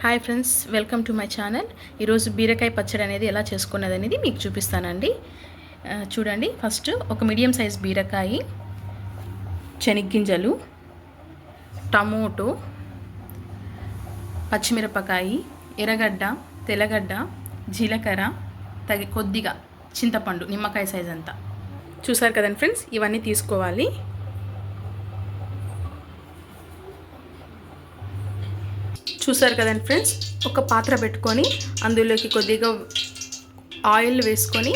Hi friends, welcome to my channel. ఈరోజు బీరకాయ పచ్చడి అనేది ఎలా చేసుకున్నది అనేది మీకు చూపిస్తానండి. చూడండి, ఫస్ట్ ఒక మీడియం సైజ్ బీరకాయ, శనగ్గింజలు, టమోటో, పచ్చిమిరపకాయ, ఎర్రగడ్డ, తెల్లగడ్డ, జీలకర్ర, కొద్దిగా చింతపండు, నిమ్మకాయ సైజ్ అంతా. చూసారు కదండి ఫ్రెండ్స్, ఇవన్నీ తీసుకోవాలి. చూసారు కదండి ఫ్రెండ్స్, ఒక పాత్ర పెట్టుకొని అందులోకి కొద్దిగా ఆయిల్ వేసుకొని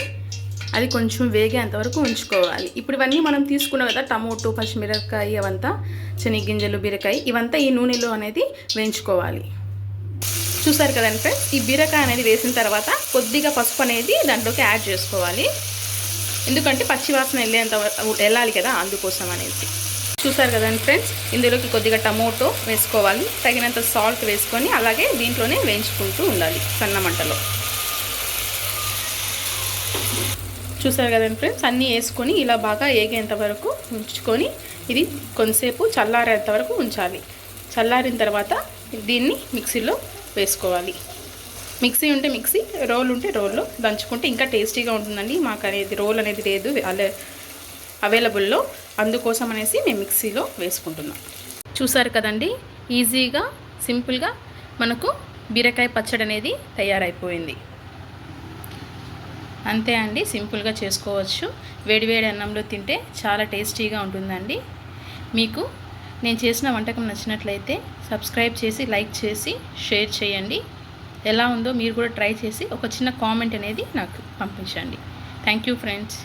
అది కొంచెం వేగేంతవరకు ఉంచుకోవాలి. ఇప్పుడు ఇవన్నీ మనం తీసుకున్నాం కదా, టమోటో, పచ్చిమిరపకాయ, అవంతా శనగగింజలు, బీరకాయ, ఇవంతా ఈ నూనెలో అనేది వేయించుకోవాలి. చూసారు కదండి ఫ్రెండ్స్, ఈ బీరకాయ అనేది వేసిన తర్వాత కొద్దిగా పసుపు అనేది దాంట్లోకి యాడ్ చేసుకోవాలి. ఎందుకంటే పచ్చివాసన వెళ్ళాలి కదా, అందుకోసం అనేసి. చూసారు కదండి ఫ్రెండ్స్, ఇందులోకి కొద్దిగా టమోటో వేసుకోవాలి, తగినంత సాల్ట్ వేసుకొని అలాగే దీంట్లోనే వేయించుకుంటూ ఉండాలి సన్న మంటలో. చూసారు కదండి ఫ్రెండ్స్, అన్నీ వేసుకొని ఇలా బాగా ఏగేంత వరకు ఉంచుకొని ఇది కొంతసేపు చల్లారేంత వరకు ఉంచాలి. చల్లారిన తర్వాత దీన్ని మిక్సీలో వేసుకోవాలి. మిక్సీ ఉంటే మిక్సీ, రోల్ ఉంటే రోల్లో దంచుకుంటే ఇంకా టేస్టీగా ఉంటుందండి. మాకు అనేది రోల్ అనేది లేదు అవైలబుల్లో, అందుకోసం అనేసి మేము మిక్సీలో వేసుకుంటున్నాం. చూసారు కదండి, ఈజీగా సింపుల్గా మనకు బీరకాయ పచ్చడి అనేది తయారైపోయింది. అంతే అండి, సింపుల్గా చేసుకోవచ్చు. వేడివేడి అన్నంలో తింటే చాలా టేస్టీగా ఉంటుందండి. మీకు నేను చేసిన వంటకం నచ్చినట్లయితే సబ్స్క్రైబ్ చేసి, లైక్ చేసి, షేర్ చేయండి. ఎలా ఉందో మీరు కూడా ట్రై చేసి ఒక చిన్న కామెంట్ అనేది నాకు పంపించండి. Thank you friends.